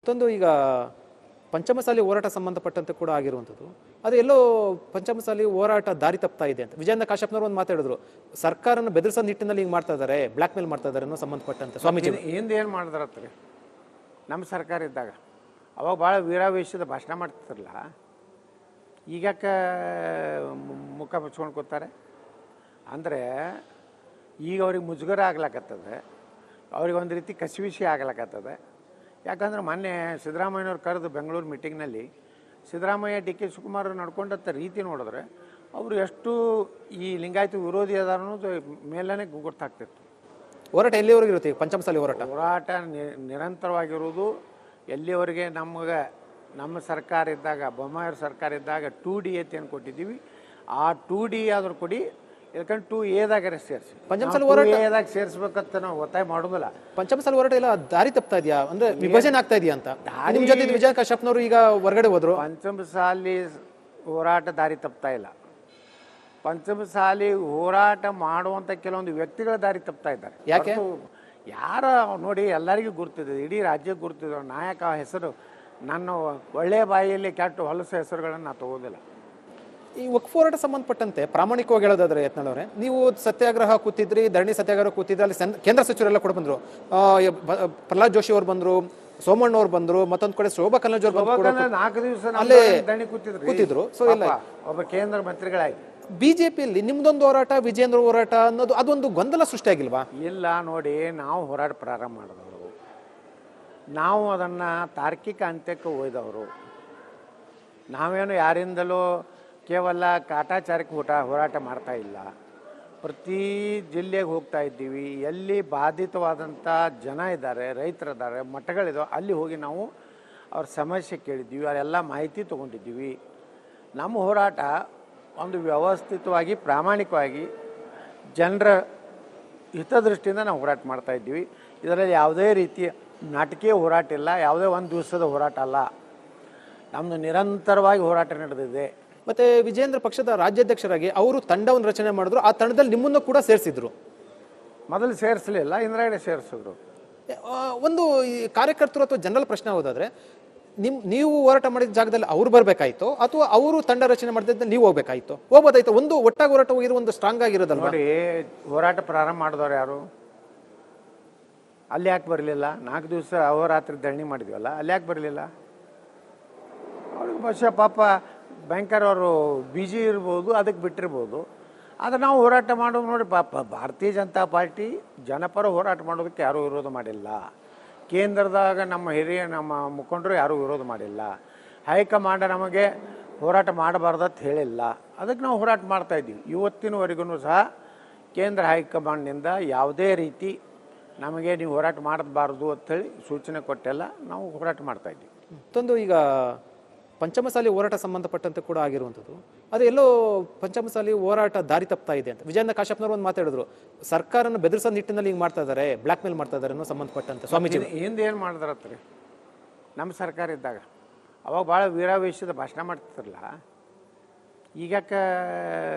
ಮತ್ತೊಂದು ಈಗ ಪಂಚಮಸಾಲಿ ಹೋರಾಟ ಸಂಬಂಧಪಟ್ಟಂತೆ ಕೂಡ ಆಗಿರುವಂಥದ್ದು. ಅದು ಎಲ್ಲೋ ಪಂಚಮಸಾಲಿ ಹೋರಾಟ ದಾರಿ ತಪ್ತಾ ಇದೆ ಅಂತ ವಿಜಯೇಂದ್ರ ಕಾಶ್ಯಪ್ನವರು ಒಂದು ಮಾತಾಡಿದ್ರು. ಸರ್ಕಾರನ ಬೆದರಿಸೋ ನಿಟ್ಟಿನಲ್ಲಿ ಹಿಂಗೆ ಮಾಡ್ತಾ ಇದ್ದಾರೆ, ಬ್ಲ್ಯಾಕ್ ಮೇಲ್ ಮಾಡ್ತಾ ಇದ್ದಾರೆ ಅನ್ನೋ ಸಂಬಂಧಪಟ್ಟಂತೆ ಸ್ವಾಮೀಜಿ ಏನು ಮಾಡಿದ್ರತ್ರಿ ನಮ್ಮ ಸರ್ಕಾರ ಇದ್ದಾಗ ಅವಾಗ ಭಾಳ ವೀರಾವೇಶದ ಭಾಷಣ ಮಾಡ್ತಿರಲ್ಲ, ಈಗಕ್ಕೆ ಮುಖ ಮುಚ್ಕೊಂಡು ಕೂತಾರೆ ಅಂದರೆ ಈಗ ಅವ್ರಿಗೆ ಮುಜುಗರ ಆಗ್ಲಕತ್ತದೆ, ಅವ್ರಿಗೆ ಒಂದು ರೀತಿ ಕಸಿವಿಸಿ ಆಗ್ಲಕತ್ತದೆ. ಯಾಕಂದ್ರೆ ಮೊನ್ನೆ ಸಿದ್ದರಾಮಯ್ಯನವ್ರು ಕರೆದು ಬೆಂಗಳೂರು ಮೀಟಿಂಗ್ನಲ್ಲಿ ಸಿದ್ದರಾಮಯ್ಯ ಡಿ ಕೆ ಶಿವಕುಮಾರ್ ನಡ್ಕೊಂಡಂಥ ರೀತಿ ನೋಡಿದ್ರೆ ಅವರು ಎಷ್ಟು ಈ ಲಿಂಗಾಯತ ವಿರೋಧಿ ಅದಾರ ಅನ್ನೋದು ಮೇಲೇ ಗೊತ್ತಾಗ್ತಿತ್ತು. ಹೋರಾಟ ಎಲ್ಲಿವರೆಗೂ ಇರುತ್ತೆ ಪಂಚಮಸಾಲಿ ಹೋರಾಟ ನಿರಂತರವಾಗಿರುವುದು. ಎಲ್ಲಿವರೆಗೆ ನಮ್ಮ ಸರ್ಕಾರ ಇದ್ದಾಗ, ಬೊಮ್ಮಾಯಿಯವ್ರ ಸರ್ಕಾರ ಇದ್ದಾಗ 2D ಅಂತ ಕೊಟ್ಟಿದ್ದೀವಿ, ಆ 2D ಆದ್ರೂ ಕೊಡಿ, ಯಾಕಂದ್ರೆ 2A ಸೇರಿಸಿ ಪಂಚಮಸಾಲಿ ಹೋರಾಟ ಎದಾಗ ಸೇರಿಸ್ಬೇಕಂತ ನಾವು ಒತ್ತಾಯ ಮಾಡೋದಿಲ್ಲ. ಪಂಚಮಸಾಲಿ ಹೋರಾಟ ಎಲ್ಲ ದಾರಿ ತಪ್ತಾ ಇದೆಯಾ ಅಂದ್ರೆ ವಿಭಜನೆ ಆಗ್ತಾ ಇದೆಯಾ ಅಂತ ನಿಮ್ಮ ಜೊತೆ ವಿಜಯ ಕಾಶ್ಯಪ್ನವರು ಈಗ ಹೊರಗಡೆ ಹೋದ್ರು. ಪಂಚಮಸಾಲಿ ಹೋರಾಟ ದಾರಿ ತಪ್ತಾ ಇಲ್ಲ. ಪಂಚಮಸಾಲಿ ಹೋರಾಟ ಮಾಡುವಂತ ಕೆಲವೊಂದು ವ್ಯಕ್ತಿಗಳ ದಾರಿ ತಪ್ತಾ ಇದ್ದಾರೆ. ಯಾಕೆ? ಯಾರ ನೋಡಿ ಎಲ್ಲರಿಗೂ ಗುರ್ತಿದೆ, ಇಡೀ ರಾಜ್ಯಕ್ಕೆ ಗುರ್ತಿದೆ. ನಾಯಕ ಹೆಸರು ನನ್ನ ಒಳ್ಳೆಯ ಬಾಯಿಯಲ್ಲಿ ಕೆಟ್ಟ ಹೊಲಸು ಹೆಸರುಗಳನ್ನು ನಾನು ತಗೋದಿಲ್ಲ. ಈ ವಕ್ಫ್ ಹೋರಾಟ ಸಂಬಂಧಪಟ್ಟಂತೆ ಪ್ರಾಮಾಣಿಕವಾಗಿ ಹೇಳೋದಾದ್ರೆ ಯತ್ನಾಳವ್ರೆ, ನೀವು ಸತ್ಯಾಗ್ರಹ ಕೂತಿದ್ರಿ, ಧರಣಿ ಸತ್ಯಾಗ್ರಹ ಕೂತಿದ್ರಿ, ಅಲ್ಲಿ ಕೇಂದ್ರ ಸಚಿವರೆಲ್ಲ ಕೂಡ ಬಂದ್ರು. ಪ್ರಹ್ಲಾದ್ ಜೋಶಿ ಅವ್ರು ಬಂದ್ರು, ಸೋಮಣ್ಣ ಅವ್ರು ಬಂದ್ರು, ಮತ್ತೊಂದು ಕಡೆ ಶೋಭಾ ಕರಂದ್ಲಾಜೆ ಅವರು 4 ದಿವಸ ಅಲ್ಲೇ ದಣಿ ಕೂತಿದ್ರು. ಸೊ ಇಲ್ಲ ಒಬ್ಬ ಕೇಂದ್ರ ಮಂತ್ರಿಗಳಾಗಿ ಬಿಜೆಪಿಯಲ್ಲಿ ನಿಮ್ದೊಂದು ಹೋರಾಟ, ವಿಜೇಂದ್ರ ಹೋರಾಟ ಅನ್ನೋದು ಅದೊಂದು ಗೊಂದಲ ಸೃಷ್ಟಿಯಾಗಿಲ್ವಾ? ಇಲ್ಲ ನೋಡಿ, ನಾವು ಹೋರಾಟ ಪ್ರಾರಂಭ ಮಾಡಿದವರು, ನಾವು ಅದನ್ನು ತಾರ್ಕಿಕ ಅಂತ್ಯಕ್ಕೆ ಒಯ್ದವರು. ನಾವೇನು ಯಾರಿಂದಲೂ ಕೇವಲ ಕಾಟಾಚಾರಕ್ಕೆ ಹೋರಾಟ ಮಾಡ್ತಾ ಇಲ್ಲ. ಪ್ರತಿ ಜಿಲ್ಲೆಗೆ ಹೋಗ್ತಾ ಇದ್ದೀವಿ, ಎಲ್ಲಿ ಬಾಧಿತವಾದಂಥ ಜನ ಇದ್ದಾರೆ, ರೈತರಿದ್ದಾರೆ, ಮಠಗಳಿದಾವೆ, ಅಲ್ಲಿ ಹೋಗಿ ನಾವು ಅವ್ರ ಸಮಸ್ಯೆ ಕೇಳಿದ್ದೀವಿ, ಅವರೆಲ್ಲ ಮಾಹಿತಿ ತೊಗೊಂಡಿದ್ದೀವಿ. ನಮ್ಮ ಹೋರಾಟ ಒಂದು ವ್ಯವಸ್ಥಿತವಾಗಿ, ಪ್ರಾಮಾಣಿಕವಾಗಿ, ಜನರ ಹಿತದೃಷ್ಟಿಯಿಂದ ನಾವು ಹೋರಾಟ ಮಾಡ್ತಾ ಇದ್ದೀವಿ. ಇದರಲ್ಲಿ ಯಾವುದೇ ರೀತಿಯ ನಾಟಕೀಯ ಹೋರಾಟ ಇಲ್ಲ, ಯಾವುದೇ ಒಂದು ದಿವಸದ ಹೋರಾಟ ಅಲ್ಲ. ನಮ್ಮದು ನಿರಂತರವಾಗಿ ಹೋರಾಟ ನಡೆದಿದೆ. ಮತ್ತೆ ವಿಜೇಂದ್ರ ಪಕ್ಷದ ರಾಜ್ಯಾಧ್ಯಕ್ಷರಾಗಿ ಅವರು ತಂಡವನ್ನು ರಚನೆ ಮಾಡಿದ್ರು, ಆ ತಂಡದಲ್ಲಿ ನಿಮ್ಮನ್ನು ಕೂಡ ಸೇರಿಸಿದ್ರು. ಮೊದಲು ಸೇರಿಸಲಿಲ್ಲ, ಇಂದ್ರಾಗಡೆ ಸೇರಿಸಿದ್ರು. ಒಂದು ಈ ಕಾರ್ಯಕರ್ತರು ಅಥವಾ ಜನರಲ್ ಪ್ರಶ್ನೆ ಹೋದಾದ್ರೆ, ನೀವು ಹೋರಾಟ ಮಾಡಿದ ಜಾಗದಲ್ಲಿ ಅವ್ರು ಬರಬೇಕಾಯ್ತು ಅಥವಾ ಅವರು ತಂಡ ರಚನೆ ಮಾಡಿದ್ರೆ ನೀವು ಹೋಗ್ಬೇಕಾಯ್ತು, ಹೋಗ್ಬೋದಾಯ್ತು? ಒಂದು ಒಟ್ಟಾಗಿ ಹೋರಾಟ ಹೋಗಿರೋ ಒಂದು ಸ್ಟ್ರಾಂಗ್ ಆಗಿರೋದಲ್ಲ. ನೋಡಿ, ಹೋರಾಟ ಪ್ರಾರಂಭ ಮಾಡಿದವ್ರು ಯಾರು? ಅಲ್ಲಿ ಯಾಕೆ ಬರಲಿಲ್ಲ? 4 ದಿವಸ ಅಹೋರಾತ್ರಿ ಧರಣಿ ಮಾಡಿದ್ವಲ್ಲ, ಅಲ್ಲಿ ಯಾಕೆ ಬರಲಿಲ್ಲ? ಅವ್ರಿಗೆ ಬಹುಶಃ ಪಾಪ ಬ್ಯಾಂಕರ್ ಅವರು ಬಿಜಿ ಇರ್ಬೋದು, ಅದಕ್ಕೆ ಬಿಟ್ಟಿರ್ಬೋದು. ಆದರೆ ನಾವು ಹೋರಾಟ ಮಾಡೋದು ನೋಡಿ, ಪಾಪ ಭಾರತೀಯ ಜನತಾ ಪಾರ್ಟಿ ಜನಪರ ಹೋರಾಟ ಮಾಡೋದಕ್ಕೆ ಯಾರೂ ವಿರೋಧ ಮಾಡಿಲ್ಲ. ಕೇಂದ್ರದಾಗ ನಮ್ಮ ಮುಖಂಡರು ಯಾರೂ ವಿರೋಧ ಮಾಡಿಲ್ಲ. ಹೈಕಮಾಂಡ್ ನಮಗೆ ಹೋರಾಟ ಮಾಡಬಾರ್ದಂತ ಹೇಳಿಲ್ಲ, ಅದಕ್ಕೆ ನಾವು ಹೋರಾಟ ಮಾಡ್ತಾಯಿದ್ದೀವಿ. ಇವತ್ತಿನವರೆಗೂ ಸಹ ಕೇಂದ್ರ ಹೈಕಮಾಂಡ್ನಿಂದ ಯಾವುದೇ ರೀತಿ ನಮಗೆ ನೀವು ಹೋರಾಟ ಮಾಡಬಾರ್ದು ಅಂಥೇಳಿ ಸೂಚನೆ ಕೊಟ್ಟೆಲ್ಲ ನಾವು ಹೋರಾಟ ಮಾಡ್ತಾಯಿದ್ದೀವಿ. ಮತ್ತೊಂದು ಈಗ ಪಂಚಮಸಾಲಿ ಹೋರಾಟ ಸಂಬಂಧಪಟ್ಟಂತೆ ಕೂಡ ಆಗಿರುವಂಥದ್ದು. ಅದು ಎಲ್ಲೋ ಪಂಚಮಸಾಲಿ ಹೋರಾಟ ದಾರಿ ತಪ್ತಾ ಇದೆ ಅಂತ ವಿಜಯೇಂದ್ರ ಕಾಶ್ಯಪ್ನವರು ಒಂದು ಮಾತಾಡಿದ್ರು. ಸರ್ಕಾರನ ಬೆದರಿಸೋ ನಿಟ್ಟಿನಲ್ಲಿ ಹಿಂಗೆ ಮಾಡ್ತಾ ಇದ್ದಾರೆ, ಬ್ಲ್ಯಾಕ್ ಮೇಲ್ ಮಾಡ್ತಾ ಇದ್ದಾರೆ ಅನ್ನೋ ಸಂಬಂಧಪಟ್ಟಂತೆ ಸ್ವಾಮೀಜಿ ಏನು ಮಾಡಿದ್ರತ್ರಿ ನಮ್ಮ ಸರ್ಕಾರ ಇದ್ದಾಗ ಅವಾಗ ಭಾಳ ವೀರಾವೇಶದ ಭಾಷಣ ಮಾಡ್ತಿರಲ್ಲ, ಈಗಕ್ಕೆ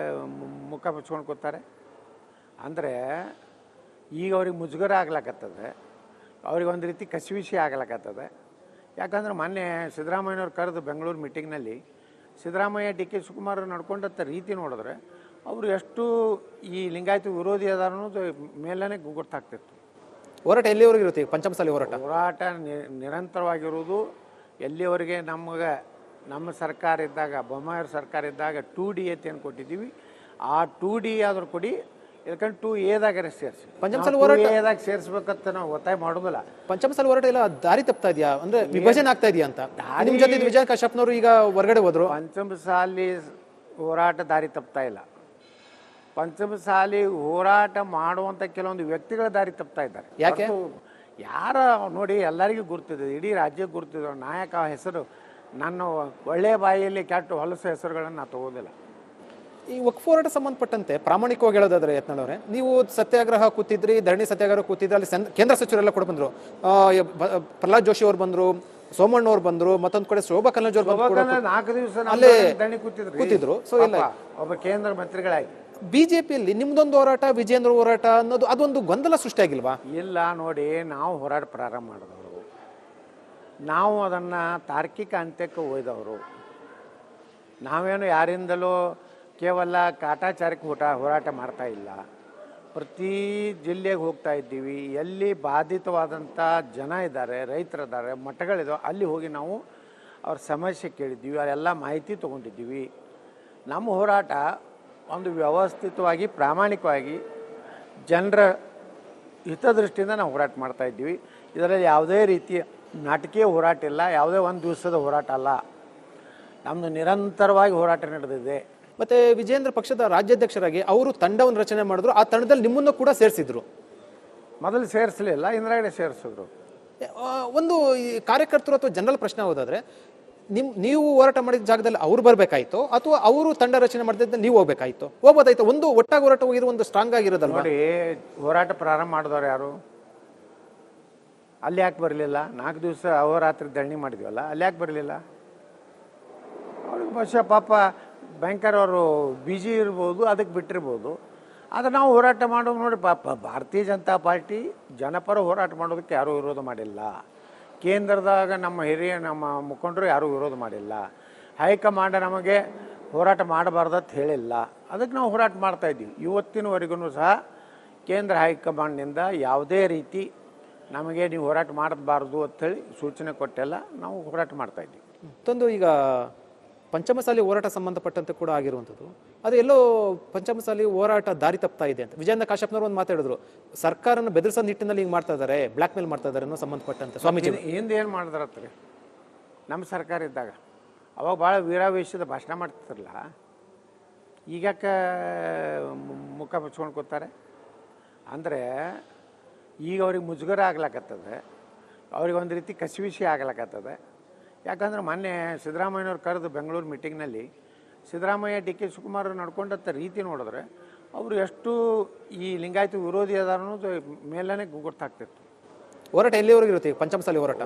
ಮುಖ ಮುಚ್ಕೊಂಡು ಕೂತಾರೆ ಅಂದರೆ ಈಗ ಅವ್ರಿಗೆ ಮುಜುಗರ ಆಗ್ಲಕತ್ತದೆ, ಅವ್ರಿಗೆ ಒಂದು ರೀತಿ ಕಸಿವಿಸಿ ಆಗ್ಲಕತ್ತದೆ. ಯಾಕಂದ್ರೆ ಮೊನ್ನೆ ಸಿದ್ದರಾಮಯ್ಯನವ್ರು ಕರೆದು ಬೆಂಗಳೂರು ಮೀಟಿಂಗ್ನಲ್ಲಿ ಸಿದ್ದರಾಮಯ್ಯ ಡಿ ಕೆ ಶಿವಕುಮಾರ್ ನಡ್ಕೊಂಡಂಥ ರೀತಿ ನೋಡಿದ್ರೆ ಅವರು ಎಷ್ಟು ಈ ಲಿಂಗಾಯತ ವಿರೋಧಿ ಅದಾರ ಅನ್ನೋದು ಮೇಲೇ ಗೊತ್ತಾಗ್ತಿತ್ತು. ಹೋರಾಟ ಎಲ್ಲಿವರೆಗೂ ಇರುತ್ತೆ ಪಂಚಮಸಾಲಿ ಹೋರಾಟ ನಿರಂತರವಾಗಿರುವುದು. ಎಲ್ಲಿವರೆಗೆ ನಮ್ಮ ಸರ್ಕಾರ ಇದ್ದಾಗ, ಬೊಮ್ಮಾಯಿಯವ್ರ ಸರ್ಕಾರ ಇದ್ದಾಗ 2D ಅಂತ ಕೊಟ್ಟಿದ್ದೀವಿ, ಆ 2D ಆದ್ರೂ ಕೊಡಿ, ಯಾಕಂದ್ರೆ 2A ಸೇರಿಸಿ ಪಂಚಮಸಾಲಿ ಹೋರಾಟ ಸೇರಿಸ್ಬೇಕಂತ ನಾವು ಒತ್ತಾಯ ಮಾಡೋದಿಲ್ಲ. ಪಂಚಮಸಾಲಿ ಹೋರಾಟ ಎಲ್ಲ ದಾರಿ ತಪ್ತಾ ಇದೆಯಾ ಅಂದ್ರೆ ವಿಭಜನೆ ಆಗ್ತಾ ಇದೆಯಾ ಅಂತ ನಿಮ್ಮ ಜೊತೆ ವಿಜಯ ಕಾಶ್ಯಪ್ನವರು ಈಗ ಹೊರಗಡೆ ಹೋದ್ರು. ಪಂಚಮಸಾಲಿ ಹೋರಾಟ ದಾರಿ ತಪ್ತಾ ಇಲ್ಲ. ಪಂಚಮಸಾಲಿ ಹೋರಾಟ ಮಾಡುವಂತ ಕೆಲವೊಂದು ವ್ಯಕ್ತಿಗಳ ದಾರಿ ತಪ್ತಾ ಇದ್ದಾರೆ. ಯಾಕೆ? ಯಾರ ನೋಡಿ ಎಲ್ಲರಿಗೂ ಗುರ್ತಿದೆ, ಇಡೀ ರಾಜ್ಯಕ್ಕೆ ಗುರ್ತಿದೆ. ನಾಯಕ ಹೆಸರು ನನ್ನ ಒಳ್ಳೆಯ ಬಾಯಿಯಲ್ಲಿ ಕೆಟ್ಟ ಹೊಲಸು ಹೆಸರುಗಳನ್ನು ನಾನು ತಗೋದಿಲ್ಲ. ಈ ವಕ್ಫ್ ಹೋರಾಟ ಸಂಬಂಧಪಟ್ಟಂತೆ ಪ್ರಾಮಾಣಿಕವಾಗಿ ಹೇಳೋದಾದ್ರೆ ಯತ್ನಾಳವ್ರೆ, ನೀವು ಸತ್ಯಾಗ್ರಹ ಕೂತಿದ್ರಿ, ಧರಣಿ ಸತ್ಯಾಗ್ರಹ ಕೂತಿದ್ರಿ, ಅಲ್ಲಿ ಕೇಂದ್ರ ಸಚಿವರೆಲ್ಲ ಕೂಡ ಬಂದ್ರು. ಪ್ರಹ್ಲಾದ್ ಜೋಶಿ ಅವ್ರು ಬಂದ್ರು, ಸೋಮಣ್ಣ ಅವ್ರು ಬಂದ್ರು, ಮತ್ತೊಂದು ಕಡೆ ಶೋಭಾ ಕರಂದ್ಲಾಜೆ ಅವರು 4 ದಿವಸ ಅಲ್ಲೇ ದಣಿ ಕೂತಿದ್ರು. ಸೊ ಇಲ್ಲ ಒಬ್ಬ ಕೇಂದ್ರ ಮಂತ್ರಿಗಳಾಗಿ ಬಿಜೆಪಿಯಲ್ಲಿ ನಿಮ್ದೊಂದು ಹೋರಾಟ, ವಿಜೇಂದ್ರ ಹೋರಾಟ ಅನ್ನೋದು ಅದೊಂದು ಗೊಂದಲ ಸೃಷ್ಟಿಯಾಗಿಲ್ವಾ? ಇಲ್ಲ ನೋಡಿ, ನಾವು ಹೋರಾಟ ಪ್ರಾರಂಭ ಮಾಡಿದವರು, ನಾವು ಅದನ್ನು ತಾರ್ಕಿಕ ಅಂತ್ಯಕ್ಕೆ ಒಯ್ದವರು. ನಾವೇನು ಯಾರಿಂದಲೂ ಕೇವಲ ಕಾಟಾಚಾರಕ್ಕೆ ಹೋರಾಟ ಮಾಡ್ತಾ ಇಲ್ಲ. ಪ್ರತಿ ಜಿಲ್ಲೆಗೆ ಹೋಗ್ತಾ ಇದ್ದೀವಿ. ಎಲ್ಲಿ ಬಾಧಿತವಾದಂಥ ಜನ ಇದ್ದಾರೆ, ರೈತರಿದ್ದಾರೆ, ಮಠಗಳಿದಾವೆ, ಅಲ್ಲಿ ಹೋಗಿ ನಾವು ಅವ್ರ ಸಮಸ್ಯೆ ಕೇಳಿದ್ದೀವಿ, ಅದೆಲ್ಲ ಮಾಹಿತಿ ತೊಗೊಂಡಿದ್ದೀವಿ. ನಮ್ಮ ಹೋರಾಟ ಒಂದು ವ್ಯವಸ್ಥಿತವಾಗಿ ಪ್ರಾಮಾಣಿಕವಾಗಿ ಜನರ ಹಿತದೃಷ್ಟಿಯಿಂದ ನಾವು ಹೋರಾಟ ಮಾಡ್ತಾಯಿದ್ದೀವಿ. ಇದರಲ್ಲಿ ಯಾವುದೇ ರೀತಿಯ ನಾಟಕೀಯ ಹೋರಾಟ ಇಲ್ಲ, ಯಾವುದೇ ಒಂದು ದಿವಸದ ಹೋರಾಟ ಅಲ್ಲ. ನಮ್ಮದು ನಿರಂತರವಾಗಿ ಹೋರಾಟ ನಡೆದಿದೆ. ಮತ್ತೆ ವಿಜೇಂದ್ರ ಪಕ್ಷದ ರಾಜ್ಯಾಧ್ಯಕ್ಷರಾಗಿ ಅವರು ತಂಡವನ್ನು ರಚನೆ ಮಾಡಿದ್ರು. ಆ ತಂಡದಲ್ಲಿ ನಿಮ್ಮನ್ನು ಕೂಡ ಸೇರಿಸಿದ್ರು. ಮೊದಲು ಸೇರಿಸಲಿಲ್ಲ, ಇಂದ್ರಾಗಡೆ ಸೇರಿಸಿದ್ರು. ಒಂದು ಈ ಕಾರ್ಯಕರ್ತರು ಅಥವಾ ಜನರಲ್ ಪ್ರಶ್ನೆ ಹೋದಾದ್ರೆ, ನೀವು ಹೋರಾಟ ಮಾಡಿದ ಜಾಗದಲ್ಲಿ ಅವ್ರು ಬರಬೇಕಾಯ್ತು ಅಥವಾ ಅವರು ತಂಡ ರಚನೆ ಮಾಡಿದ್ರೆ ನೀವು ಹೋಗ್ಬೋದಾಯ್ತು. ಒಂದು ಒಟ್ಟಾಗಿ ಹೋರಾಟ ಹೋಗಿರೋ ಒಂದು ಸ್ಟ್ರಾಂಗ್ ಆಗಿರೋದಲ್ಲ. ನೋಡಿ, ಹೋರಾಟ ಪ್ರಾರಂಭ ಮಾಡಿದವರು ಯಾರು? ಅಲ್ಲಿ ಯಾಕೆ ಬರಲಿಲ್ಲ? 4 ದಿವಸ ಅಹೋರಾತ್ರಿ ಧರಣಿ ಮಾಡಿದ್ವಲ್ಲ, ಅಲ್ಲಿ ಯಾಕೆ ಬರಲಿಲ್ಲ? ಅವ್ರಿಗೆ ಬಹುಶಃ ಪಾಪ ಬ್ಯಾಂಕರ್ ಅವರು ಬಿಜಿ ಇರ್ಬೋದು, ಅದಕ್ಕೆ ಬಿಟ್ಟಿರ್ಬೋದು. ಆದರೆ ನಾವು ಹೋರಾಟ ಮಾಡೋದು ನೋಡಿ, ಪಾಪ ಭಾರತೀಯ ಜನತಾ ಪಾರ್ಟಿ ಜನಪರ ಹೋರಾಟ ಮಾಡೋದಕ್ಕೆ ಯಾರೂ ವಿರೋಧ ಮಾಡಿಲ್ಲ. ಕೇಂದ್ರದಾಗ ನಮ್ಮ ಮುಖಂಡರು ಯಾರೂ ವಿರೋಧ ಮಾಡಿಲ್ಲ. ಹೈಕಮಾಂಡ್ ನಮಗೆ ಹೋರಾಟ ಮಾಡಬಾರ್ದಂತ ಹೇಳಿಲ್ಲ. ಅದಕ್ಕೆ ನಾವು ಹೋರಾಟ ಮಾಡ್ತಾಯಿದ್ದೀವಿ. ಇವತ್ತಿನವರೆಗೂ ಸಹ ಕೇಂದ್ರ ಹೈಕಮಾಂಡ್ನಿಂದ ಯಾವುದೇ ರೀತಿ ನಮಗೆ ನೀವು ಹೋರಾಟ ಮಾಡಬಾರ್ದು ಅಂಥೇಳಿ ಸೂಚನೆ ಕೊಟ್ಟೆಲ್ಲ ನಾವು ಹೋರಾಟ ಮಾಡ್ತಾಯಿದ್ದೀವಿ. ಮತ್ತೊಂದು, ಈಗ ಪಂಚಮಸಾಲಿ ಹೋರಾಟ ಸಂಬಂಧಪಟ್ಟಂತೆ ಕೂಡ ಆಗಿರುವಂಥದ್ದು, ಅದು ಎಲ್ಲೋ ಪಂಚಮಸಾಲಿ ಹೋರಾಟ ದಾರಿ ತಪ್ತಾ ಇದೆ ಅಂತ ವಿಜಯೇಂದ್ರ ಕಾಶ್ಯಪ್ನವರು ಒಂದು ಮಾತಾಡಿದ್ರು. ಸರ್ಕಾರನ ಬೆದರಿಸೋ ನಿಟ್ಟಿನಲ್ಲಿ ಹಿಂಗೆ ಮಾಡ್ತಾ ಇದ್ದಾರೆ, ಬ್ಲ್ಯಾಕ್ ಮೇಲ್ ಮಾಡ್ತಾ ಇದ್ದಾರೆ ಅನ್ನೋ ಸಂಬಂಧಪಟ್ಟಂತೆ ಸ್ವಾಮೀಜಿ ಹಿಂದೆ ಏನು ಮಾಡಿದ್ರತ್ರಿ ನಮ್ಮ ಸರ್ಕಾರ ಇದ್ದಾಗ? ಅವಾಗ ಭಾಳ ವೀರಾವೇಶದ ಭಾಷಣ ಮಾಡ್ತಿರಲ್ಲ, ಈಗ್ಯಾಕೆ ಮುಖ ಮುಚ್ಕೊಂಡು ಕೂತಾರೆ? ಅಂದರೆ ಈಗ ಅವ್ರಿಗೆ ಮುಜುಗರ ಆಗ್ಲಕತ್ತದೆ, ಅವ್ರಿಗೆ ಒಂದು ರೀತಿ ಕಸಿವಿಸಿ ಆಗ್ಲಕತ್ತದೆ. ಯಾಕಂದ್ರೆ ಮೊನ್ನೆ ಸಿದ್ದರಾಮಯ್ಯವ್ರು ಕರೆದು ಬೆಂಗಳೂರು ಮೀಟಿಂಗ್ನಲ್ಲಿ ಸಿದ್ದರಾಮಯ್ಯ ಡಿ ಕೆ ಶಿವಕುಮಾರ್ ನಡ್ಕೊಂಡಂಥ ರೀತಿ ನೋಡಿದ್ರೆ ಅವರು ಎಷ್ಟು ಈ ಲಿಂಗಾಯತ ವಿರೋಧಿ ಅದಾರ ಅನ್ನೋದು ಮೇಲೇ ಗೊತ್ತಾಗ್ತಿತ್ತು. ಹೋರಾಟ ಎಲ್ಲಿವರೆಗೆ ಇರುತ್ತೆ ಪಂಚಮಸಾಲಿ ಹೋರಾಟ?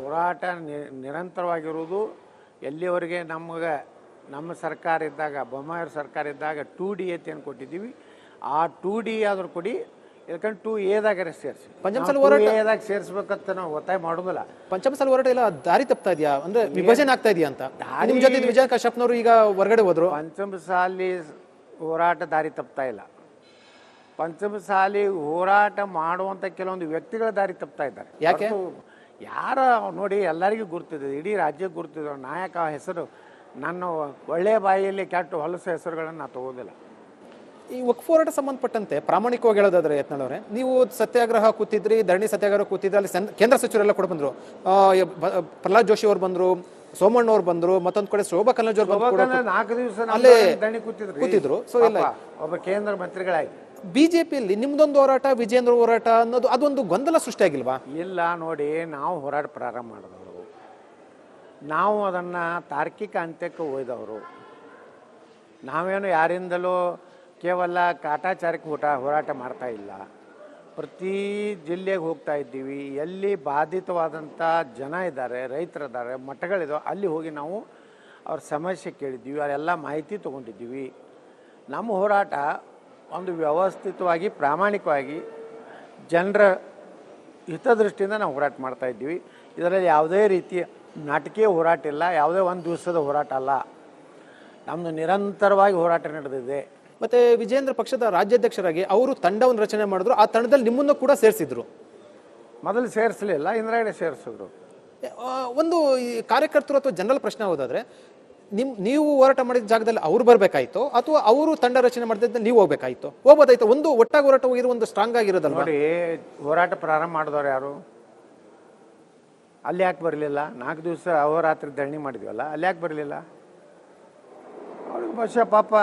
ನಿರಂತರವಾಗಿರುವುದು ಎಲ್ಲಿವರೆಗೆ ನಮ್ಮ ಸರ್ಕಾರ ಇದ್ದಾಗ, ಬೊಮ್ಮಾಯಿಯವ್ರ ಸರ್ಕಾರ ಇದ್ದಾಗ 2D ಅಂತ ಕೊಟ್ಟಿದ್ದೀವಿ. ಆ 2D ಆದರೂ ಕೊಡಿ, ಯಾಕಂದ್ರೆ 2A ಸೇರಿಸಿ. ಪಂಚಮಸಾಲಿ ಹೋರಾಟ ಸೇರಿಸ್ಬೇಕಂತ ನಾವು ಒತ್ತಾಯ ಮಾಡೋದಿಲ್ಲ. ಪಂಚಮಸಾಲಿ ಹೋರಾಟ ಎಲ್ಲ ದಾರಿ ತಪ್ತಾ ಇದೆಯಾ, ಅಂದ್ರೆ ವಿಭಜನೆ ಆಗ್ತಾ ಇದೆಯಾ ಅಂತ? ನಿಮ್ಮ ಜೊತೆ ವಿಜಯ ಕಾಶ್ಯಪ್ನವರು ಈಗ ಹೊರಗಡೆ ಹೋದ್ರು. ಪಂಚಮಸಾಲಿ ಹೋರಾಟ ದಾರಿ ತಪ್ತಾ ಇಲ್ಲ. ಪಂಚಮಸಾಲಿ ಹೋರಾಟ ಮಾಡುವಂಥ ಕೆಲವೊಂದು ವ್ಯಕ್ತಿಗಳ ದಾರಿ ತಪ್ತಾ ಇದ್ದಾರೆ. ಯಾಕೆ? ಯಾರ ನೋಡಿ, ಎಲ್ಲರಿಗೂ ಗುರ್ತಿದೆ, ಇಡೀ ರಾಜ್ಯಕ್ಕೆ ಗುರ್ತಿದೆ. ನಾಯಕ ಹೆಸರು ನನ್ನ ಒಳ್ಳೆಯ ಬಾಯಿಯಲ್ಲಿ ಕೆಟ್ಟ ಹೊಲಸು ಹೆಸರುಗಳನ್ನು ನಾನು ತಗೋದಿಲ್ಲ. ಈ ವಕ್ಫ್ ಹೋರಾಟ ಸಂಬಂಧಪಟ್ಟಂತೆ ಪ್ರಾಮಾಣಿಕವಾಗಿ ಹೇಳೋದಾದ್ರೆ ಯತ್ನಾಳ್ ಅವರೇ, ನೀವು ಸತ್ಯಾಗ್ರಹ ಕೂತಿದ್ರಿ, ಧರಣಿ ಸತ್ಯಾಗ್ರಹ ಕೂತಿದ್ರಿ, ಅಲ್ಲಿ ಕೇಂದ್ರ ಸಚಿವರೆಲ್ಲ ಕೂಡ ಬಂದ್ರು. ಪ್ರಹ್ಲಾದ್ ಜೋಶಿ ಅವರು ಬಂದ್ರು, ಸೋಮಣ್ಣ ಅವ್ರು ಬಂದ್ರು, ಮತ್ತೊಂದು ಕಡೆ ಶೋಭಾ ಕರಂದ್ಲಾಜೆ ಅವರು 4 ದಿವಸ ಅಲ್ಲೇ ಧರಣಿ ಕೂತಿದ್ರು. ಸೊ ಎಲ್ಲ ಒಬ್ಬ ಕೇಂದ್ರ ಮಂತ್ರಿಗಳಾಗಿ ಬಿಜೆಪಿಯಲ್ಲಿ ನಿಮ್ದೊಂದು ಹೋರಾಟ, ವಿಜೇಂದ್ರ ಹೋರಾಟ ಅನ್ನೋದು ಅದೊಂದು ಗೊಂದಲ ಸೃಷ್ಟಿಯಾಗಿಲ್ವಾ? ಇಲ್ಲ ನೋಡಿ, ನಾವು ಹೋರಾಟ ಪ್ರಾರಂಭ ಮಾಡಿದವರು, ನಾವು ಅದನ್ನು ತಾರ್ಕಿಕ ಅಂತ್ಯಕ್ಕೆ ಒಯ್ದವರು. ನಾವೇನು ಯಾರಿಂದಲೂ ಕೇವಲ ಕಾಟಾಚಾರಕ್ಕೆ ಹೋರಾಟ ಮಾಡ್ತಾ ಇಲ್ಲ. ಪ್ರತಿ ಜಿಲ್ಲೆಗೆ ಹೋಗ್ತಾ ಇದ್ದೀವಿ. ಎಲ್ಲಿ ಬಾಧಿತವಾದಂಥ ಜನ ಇದ್ದಾರೆ, ರೈತರಿದ್ದಾರೆ, ಮಠಗಳಿದಾವೆ, ಅಲ್ಲಿ ಹೋಗಿ ನಾವು ಅವ್ರ ಸಮಸ್ಯೆ ಕೇಳಿದ್ದೀವಿ, ಅದೆಲ್ಲ ಮಾಹಿತಿ ತೊಗೊಂಡಿದ್ದೀವಿ. ನಮ್ಮ ಹೋರಾಟ ಒಂದು ವ್ಯವಸ್ಥಿತವಾಗಿ ಪ್ರಾಮಾಣಿಕವಾಗಿ ಜನರ ಹಿತದೃಷ್ಟಿಯಿಂದ ನಾವು ಹೋರಾಟ ಮಾಡ್ತಾಯಿದ್ದೀವಿ. ಇದರಲ್ಲಿ ಯಾವುದೇ ರೀತಿಯ ನಾಟಕೀಯ ಹೋರಾಟ ಇಲ್ಲ, ಯಾವುದೇ ಒಂದು ದಿವಸದ ಹೋರಾಟ ಅಲ್ಲ. ನಮ್ಮದು ನಿರಂತರವಾಗಿ ಹೋರಾಟ ನಡೆದಿದೆ. ಮತ್ತೆ ವಿಜೇಂದ್ರ ಪಕ್ಷದ ರಾಜ್ಯಾಧ್ಯಕ್ಷರಾಗಿ ಅವರು ತಂಡವನ್ನು ರಚನೆ ಮಾಡಿದ್ರು. ಆ ತಂಡದಲ್ಲಿ ನಿಮ್ಮನ್ನು ಕೂಡ ಸೇರಿಸಿದ್ರು. ಮೊದಲು ಸೇರಿಸಲಿಲ್ಲ, ಇಂದ್ರಾಗಡೆ ಸೇರಿಸಿದ್ರು. ಒಂದು ಈ ಕಾರ್ಯಕರ್ತರು ಅಥವಾ ಜನರಲ್ ಪ್ರಶ್ನೆ ಹೋದಾದ್ರೆ, ನೀವು ಹೋರಾಟ ಮಾಡಿದ ಜಾಗದಲ್ಲಿ ಅವ್ರು ಬರಬೇಕಾಯ್ತು ಅಥವಾ ಅವರು ತಂಡ ರಚನೆ ಮಾಡಿದ್ರೆ ನೀವು ಹೋಗ್ಬೋದಾಯ್ತು. ಒಂದು ಒಟ್ಟಾಗಿ ಹೋರಾಟ ಹೋಗಿರೋ ಒಂದು ಸ್ಟ್ರಾಂಗ್ ಆಗಿರೋದಲ್ಲ. ನೋಡಿ, ಹೋರಾಟ ಪ್ರಾರಂಭ ಮಾಡಿದವರು ಯಾರು? ಅಲ್ಲಿ ಯಾಕೆ ಬರಲಿಲ್ಲ? 4 ದಿವಸ ಅಹೋರಾತ್ರಿ ಧರಣಿ ಮಾಡಿದ್ವಲ್ಲ, ಅಲ್ಲಿ ಯಾಕೆ ಬರಲಿಲ್ಲ? ಅವ್ರಿಗೆ ಬಹುಶಃ ಪಾಪ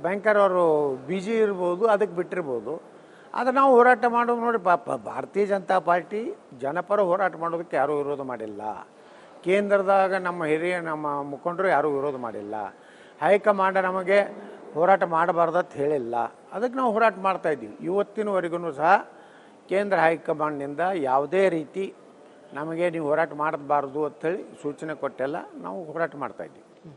ಬ್ಯಾಂಕರ್ ಅವರು ಬಿಜಿ ಇರ್ಬೋದು, ಅದಕ್ಕೆ ಬಿಟ್ಟಿರ್ಬೋದು. ಆದರೆ ನಾವು ಹೋರಾಟ ಮಾಡೋದು ನೋಡಿ, ಪಾಪ ಭಾರತೀಯ ಜನತಾ ಪಾರ್ಟಿ ಜನಪರ ಹೋರಾಟ ಮಾಡೋದಕ್ಕೆ ಯಾರೂ ವಿರೋಧ ಮಾಡಿಲ್ಲ. ಕೇಂದ್ರದಾಗ ನಮ್ಮ ಮುಖಂಡರು ಯಾರೂ ವಿರೋಧ ಮಾಡಿಲ್ಲ. ಹೈಕಮಾಂಡ್ ನಮಗೆ ಹೋರಾಟ ಮಾಡಬಾರ್ದಂತ ಹೇಳಿಲ್ಲ. ಅದಕ್ಕೆ ನಾವು ಹೋರಾಟ ಮಾಡ್ತಾಯಿದ್ದೀವಿ. ಇವತ್ತಿನವರೆಗೂ ಸಹ ಕೇಂದ್ರ ಹೈಕಮಾಂಡ್ನಿಂದ ಯಾವುದೇ ರೀತಿ ನಮಗೆ ನೀವು ಹೋರಾಟ ಮಾಡಬಾರ್ದು ಅಂಥೇಳಿ ಸೂಚನೆ ಕೊಟ್ಟೆಲ್ಲ ನಾವು ಹೋರಾಟ ಮಾಡ್ತಾಯಿದ್ದೀವಿ.